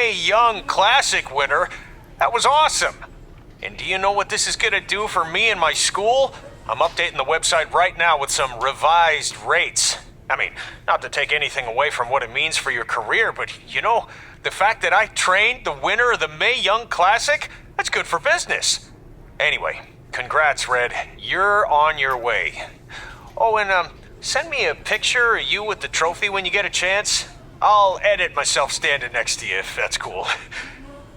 Mae Young Classic winner. That was awesome. And do you know what this is gonna do for me and my school? I'm updating the website right now with some revised rates. I mean, not to take anything away from what it means for your career, but you know, the fact that I trained the winner of the Mae Young Classic, that's good for business. Anyway, congrats, Red. You're on your way. Oh, and send me a picture of you with the trophy when you get a chance. I'll edit myself standing next to you if that's cool.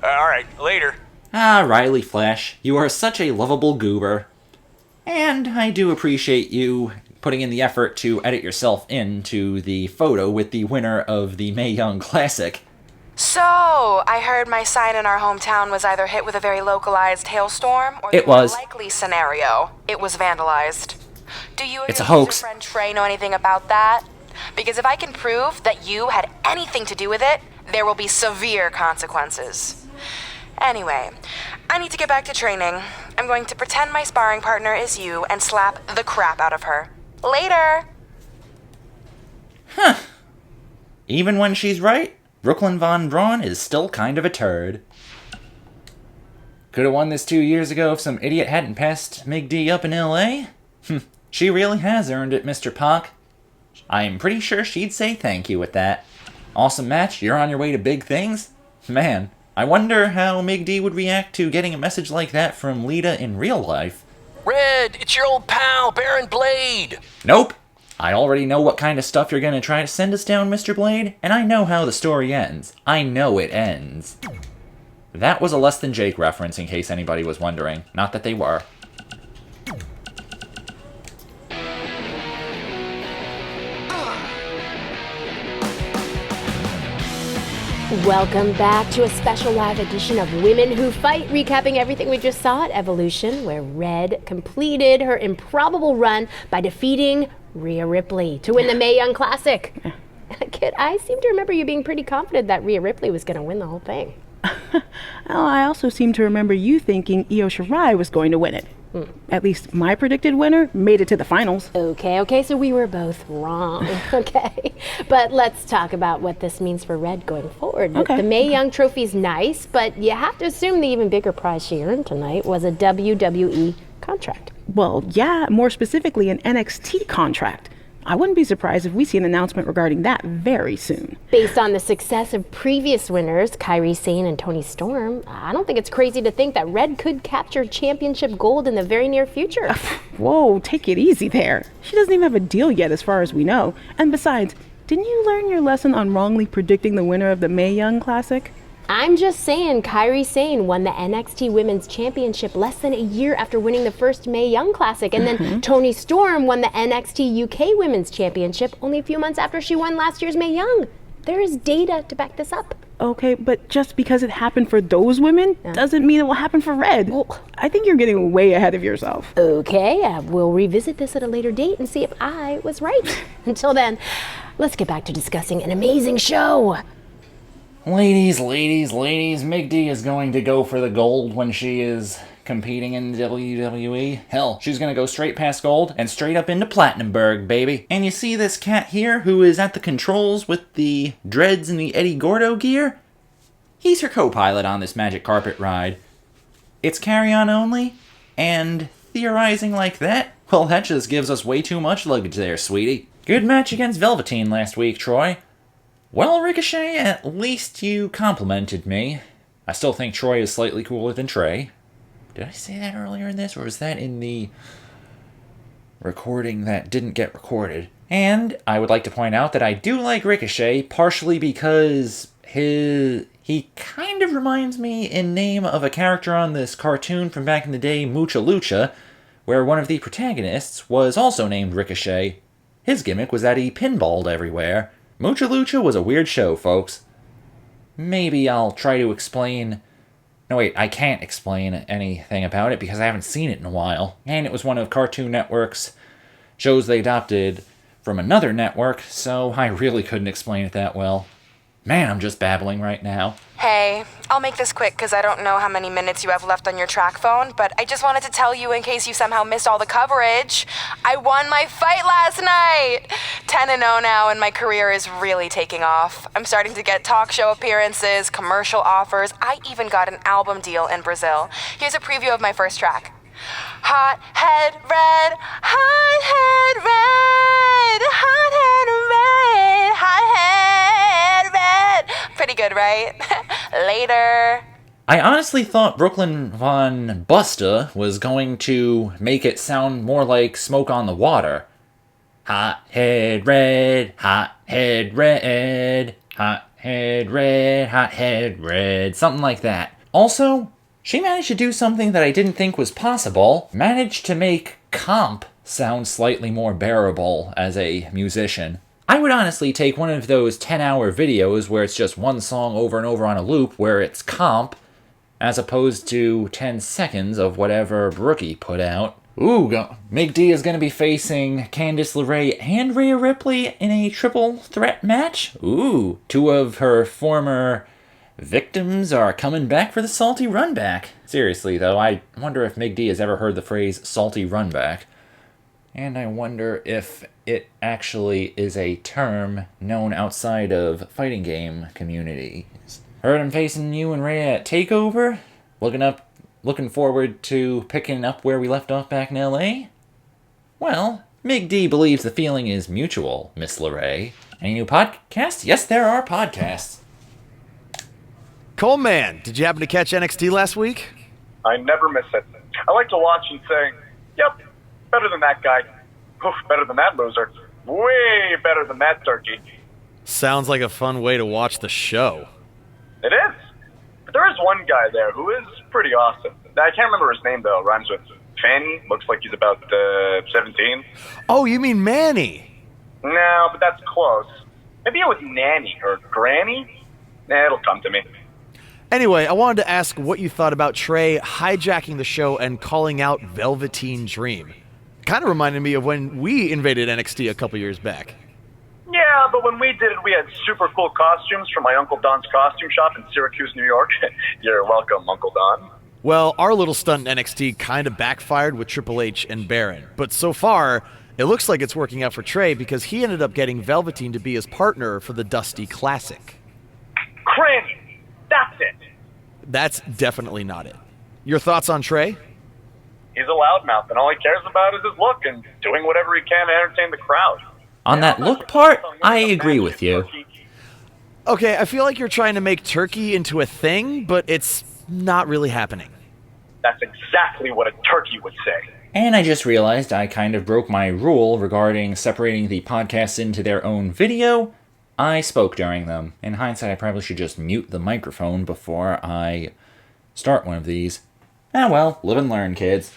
Alright, later. Ah, Riley Flash, you are such a lovable goober. And I do appreciate you putting in the effort to edit yourself into the photo with the winner of the Mae Young Classic. So, I heard my sign in our hometown was either hit with a very localized hailstorm or the more likely scenario, it was vandalized. Do you or it's your a hoax. friend Trey know anything about that? Because if I can prove that you had anything to do with it, there will be severe consequences. Anyway, I need to get back to training. I'm going to pretend my sparring partner is you and slap the crap out of her. Later! Huh. Even when she's right, Brooklyn Von Braun is still kind of a turd. Could've won this 2 years ago if some idiot hadn't passed Mig D up in L.A.? She really has earned it, Mr. Pac. I'm pretty sure she'd say thank you with that. Awesome match, you're on your way to big things? Man, I wonder how Mig D would react to getting a message like that from Lita in real life. Red, it's your old pal, Baron Blade! Nope. I already know what kind of stuff you're gonna try to send us down, Mr. Blade, and I know how the story ends. I know it ends. That was a Less Than Jake reference, in case anybody was wondering. Not that they were. Welcome back to a special live edition of Women Who Fight, recapping everything we just saw at Evolution, where Red completed her improbable run by defeating Rhea Ripley to win the Mae Young Classic. Kid, I seem to remember you being pretty confident that Rhea Ripley was going to win the whole thing. I also seem to remember you thinking Io Shirai was going to win it. At least my predicted winner made it to the finals. Okay, so we were both wrong. Okay, but let's talk about what this means for Red going forward. Okay. The Mae Young trophy's nice, but you have to assume the even bigger prize she earned tonight was a WWE contract. Well, yeah, more specifically an NXT contract. I wouldn't be surprised if we see an announcement regarding that very soon. Based on the success of previous winners, Kairi Sane and Toni Storm, I don't think it's crazy to think that Red could capture championship gold in the very near future. Whoa, take it easy there. She doesn't even have a deal yet as far as we know. And besides, didn't you learn your lesson on wrongly predicting the winner of the Mae Young Classic? I'm just saying Kairi Sane won the NXT Women's Championship less than a year after winning the first Mae Young Classic, and then Toni Storm won the NXT UK Women's Championship only a few months after she won last year's Mae Young. There is data to back this up. Okay, but just because it happened for those women doesn't mean it will happen for Red. Well, I think you're getting way ahead of yourself. Okay, we'll revisit this at a later date and see if I was right. Until then, let's get back to discussing an amazing show. Ladies, Mig D is going to go for the gold when she is competing in WWE. Hell, she's gonna go straight past gold and straight up into Platinumburg, baby. And you see this cat here who is at the controls with the dreads and the Eddie Gordo gear? He's her co-pilot on this magic carpet ride. It's carry-on only, and theorizing like that? Well, that just gives us way too much luggage there, sweetie. Good match against Velveteen last week, Troy. Well, Ricochet, at least you complimented me. I still think Troy is slightly cooler than Trey. Did I say that earlier in this, or was that in the recording that didn't get recorded? And I would like to point out that I do like Ricochet, partially because he kind of reminds me in name of a character on this cartoon from back in the day, Mucha Lucha, where one of the protagonists was also named Ricochet. His gimmick was that he pinballed everywhere. Mucha Lucha was a weird show, folks. Maybe I'll try to explain... No, wait, I can't explain anything about it because I haven't seen it in a while. And it was one of Cartoon Network's shows they adopted from another network, so I really couldn't explain it that well. Man, I'm just babbling right now. Hey, Hey, I'll make this quick because I don't know how many minutes you have left on your track phone, but I just wanted to tell you in case you somehow missed all the coverage. I won my fight last night! 10-0 now, and my career is really taking off. I'm starting to get talk show appearances, commercial offers. I even got an album deal in Brazil. Here's a preview of my first track. Hot head red, hot head red, hot head red, hot head red. Pretty good, right? Later. I honestly thought Brooklyn Von Busta was going to make it sound more like Smoke on the Water. Hot head red, hot head red, hot head red, hot head red, something like that. Also, she managed to do something that I didn't think was possible. Managed to make comp sound slightly more bearable as a musician. I would honestly take one of those 10-hour videos where it's just one song over and over on a loop where it's comp, as opposed to 10 seconds of whatever Brookie put out. Ooh, Mig D is going to be facing Candice LeRae and Rhea Ripley in a triple threat match. Ooh, two of her former victims are coming back for the salty run back. Seriously, though, I wonder if Mig D has ever heard the phrase salty run back. And I wonder if it actually is a term known outside of fighting game communities. Heard him facing you and Rhea at TakeOver? Looking forward to picking up where we left off back in LA? Well, Mig D believes the feeling is mutual, Miss LeRae. Any new podcasts? Yes, there are podcasts. Coleman, did you happen to catch NXT last week? I never miss it. I like to watch and say, yep, better than that guy. Oof, better than that loser. Way better than that turkey. Sounds like a fun way to watch the show. It is. But there is one guy there who is pretty awesome. I can't remember his name, though. Rhymes with Fanny. Looks like he's about 17. Oh, you mean Manny? No, but that's close. Maybe it was Nanny or Granny? It'll come to me. Anyway, I wanted to ask what you thought about Trey hijacking the show and calling out Velveteen Dream. Kind of reminded me of when we invaded NXT a couple years back. Yeah, but when we did it, we had super cool costumes from my Uncle Don's costume shop in Syracuse, New York. You're welcome, Uncle Don. Well, our little stunt in NXT kind of backfired with Triple H and Baron. But so far, it looks like it's working out for Trey because he ended up getting Velveteen to be his partner for the Dusty Classic. Cranny! That's it! That's definitely not it. Your thoughts on Trey? He's a loudmouth, and all he cares about is his look and doing whatever he can to entertain the crowd. On that look part, I agree with you. Okay, I feel like you're trying to make turkey into a thing, but it's not really happening. That's exactly what a turkey would say. And I just realized I kind of broke my rule regarding separating the podcasts into their own video. I spoke during them. In hindsight, I probably should just mute the microphone before I start one of these. Ah well, live and learn, kids.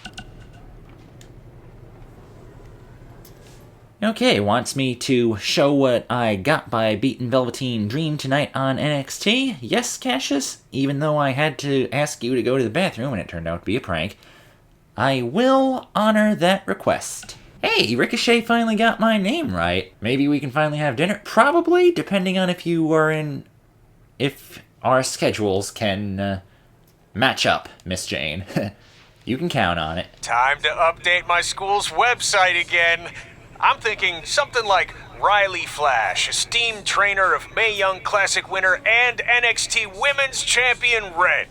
Okay, wants me to show what I got by beating Velveteen Dream tonight on NXT? Yes, Cassius? Even though I had to ask you to go to the bathroom and it turned out to be a prank, I will honor that request. Hey, Ricochet finally got my name right. Maybe we can finally have dinner. Probably, depending on if you are in... if our schedules can match up, Miss Jane. You can count on it. Time to update my school's website again. I'm thinking something like Riley Flash, esteemed trainer of Mae Young Classic winner and NXT Women's Champion Red.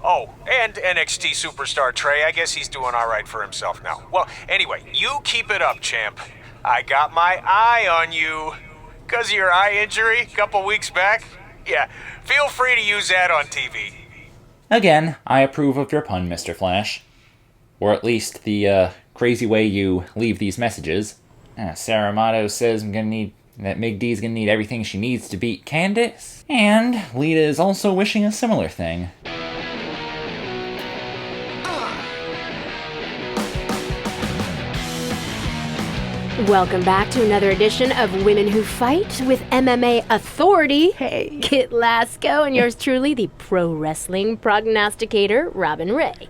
Oh, and NXT superstar Trey. I guess he's doing all right for himself now. Well, anyway, you keep it up, champ. I got my eye on you. 'Cause of your eye injury a couple weeks back? Yeah, feel free to use that on TV. Again, I approve of your pun, Mr. Flash. Or at least the crazy way you leave these messages. Sarah Amato says that Mig D's gonna need everything she needs to beat Candice. And Lita is also wishing a similar thing. Welcome back to another edition of Women Who Fight with MMA Authority. Hey. Kit Lasco and yours truly, the pro wrestling prognosticator, Robin Ray.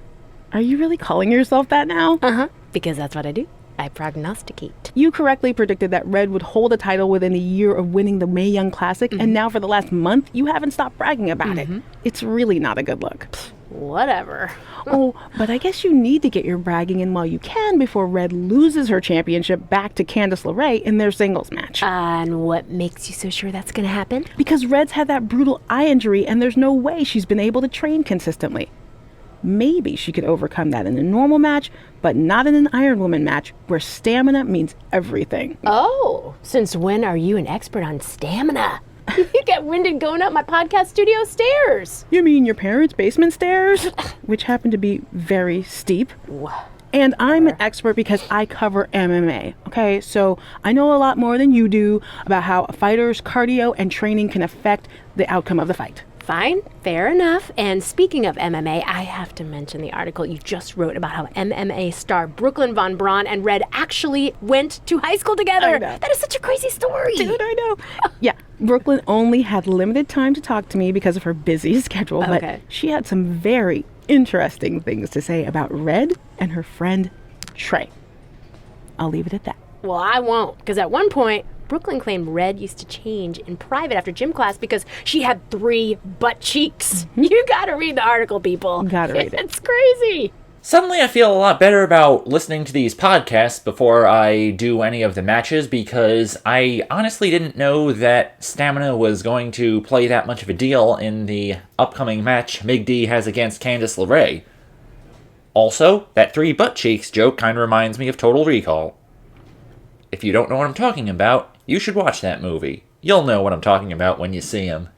Are you really calling yourself that now? Uh-huh, because that's what I do. I prognosticate. You correctly predicted that Red would hold a title within a year of winning the Mae Young Classic, and now for the last month, you haven't stopped bragging about it. It's really not a good look. Whatever. Oh, but I guess you need to get your bragging in while you can before Red loses her championship back to Candice LeRae in their singles match. And what makes you so sure that's gonna happen? Because Red's had that brutal eye injury and there's no way she's been able to train consistently. Maybe she could overcome that in a normal match, but not in an Iron Woman match where stamina means everything. Oh, since when are you an expert on stamina? You get winded going up my podcast studio stairs. You mean your parents' basement stairs? Which happen to be very steep. And I'm an expert because I cover MMA, okay? So I know a lot more than you do about how a fighter's cardio and training can affect the outcome of the fight. Fine, fair enough. And speaking of MMA, I have to mention the article you just wrote about how MMA star Brooklyn Von Braun and Red actually went to high school together. I know. That is such a crazy story. Dude, I know. Yeah, Brooklyn only had limited time to talk to me because of her busy schedule, but she had some very interesting things to say about Red and her friend Trey. I'll leave it at that. Well, I won't, because at one point, Brooklyn claimed Red used to change in private after gym class because she had 3 butt cheeks. You gotta read the article, people. Gotta read it. It's crazy. Suddenly I feel a lot better about listening to these podcasts before I do any of the matches because I honestly didn't know that stamina was going to play that much of a deal in the upcoming match Mig D has against Candice LeRae. Also, that 3 butt cheeks joke kind of reminds me of Total Recall. If you don't know what I'm talking about, you should watch that movie. You'll know what I'm talking about when you see him.